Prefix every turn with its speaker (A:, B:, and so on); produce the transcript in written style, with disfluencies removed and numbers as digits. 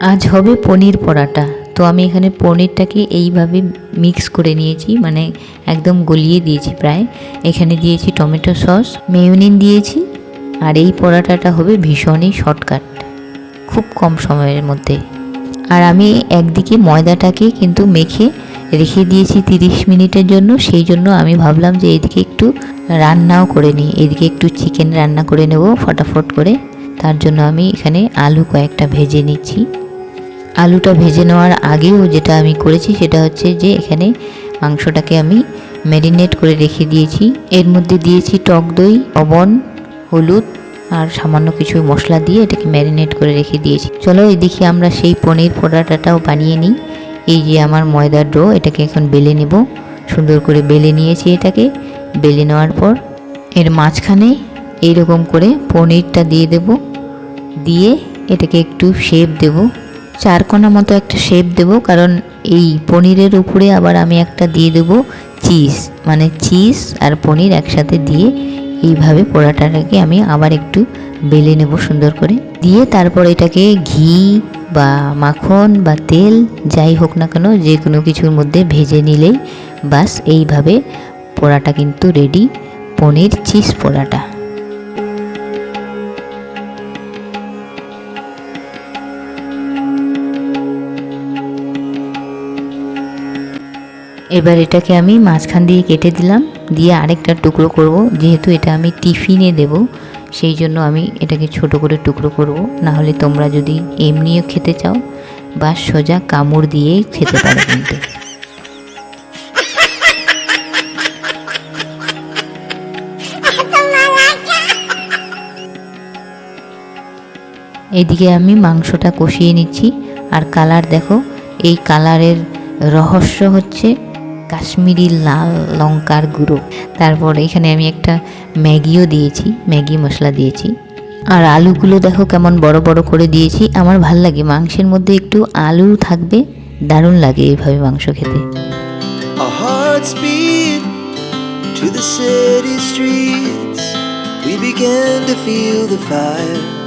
A: আজ হবে পনির পরাটা। তো আমি এখানে পনিরটাকে এইভাবে মিক্স করে নিয়েছি, মানে একদম গলিয়ে দিয়েছি প্রায়। এখানে দিয়েছি টমেটো সস, মেয়োনিজ দিয়েছি। আর এই পরাটাটা হবে ভীষণই শর্টকাট, খুব কম সময়ের মধ্যে। আর আমি একদিকে ময়দাটাকে কিন্তু মেখে রেখে দিয়েছি 30 মিনিটের জন্য। সেই জন্য আমি ভাবলাম যে এদিকে একটু রান্নাও করে নিই, এদিকে একটু চিকেন রান্না করে নেব ফটাফট করে। তার জন্য আমি এখানে আলু কয়েকটা ভেজে নিচ্ছি। আলুটা ভেজে নেওয়ার আগেও যেটা আমি করেছি সেটা হচ্ছে যে এখানে মাংসটাকে আমি ম্যারিনেট করে রেখে দিয়েছি। এর মধ্যে দিয়েছি টক দই, লবণ, হলুদ আর সামান্য কিছু মশলা দিয়ে এটাকে ম্যারিনেট করে রেখে দিয়েছি। চলো এদিকে আমরা সেই পনির পরাটাটাও বানিয়ে নিই। এই যে আমার ময়দার ডো, এটাকে এখন বেলে নেব। সুন্দর করে বেলে নিয়েছি। এটাকে বেলে নেওয়ার পর এর মাঝখানে এইরকম করে পনিরটা দিয়ে দেব। দিয়ে এটাকে একটু শেপ দেব, চারকোনা মতো একটা শেপ দেব। কারণ এই পনিরের উপরে আবার আমি একটা দিয়ে দেব চিজ, মানে চিজ আর পনির একসাথে দিয়ে এইভাবে পরাটাটাকে আমি আবার একটু বেলে নেব সুন্দর করে। দিয়ে তারপর এটাকে ঘি বা মাখন বা তেল যাই হোক না কেন, যে কোনো কিছুর মধ্যে ভেজে নিলেই বাস এইভাবে পরাটা কিন্তু রেডি, পনির চিজ পরাটা। এবার এটাকে আমি মাঝখান দিয়ে কেটে দিলাম, দিয়ে আরেকটা টুকরো করব। যেহেতু এটা আমি টিফিনে দেব সেই জন্য আমি এটাকে ছোট করে টুকরো করব। না হলে তোমরা যদি এমনিও খেতে চাও বা সোজা কামড় দিয়েই খেতে পারো কিন্তু। এদিকে আমি মাংসটা কষিয়ে নিচ্ছি। আর কালার দেখো, এই কালারের রহস্য হচ্ছে কাশ্মীরি লাল লঙ্কার গুঁড়ো। তারপর এখানে আমি একটা ম্যাগিও দিয়েছি, ম্যাগি মশলা দিয়েছি। আর আলুগুলো দেখো কেমন বড় বড় করে দিয়েছি। আমার ভাল লাগে মাংসের মধ্যে একটু আলু থাকবে, দারুণ লাগে এইভাবে মাংস খেতে।
B: Our hearts beat to the city streets. We began to feel the fire.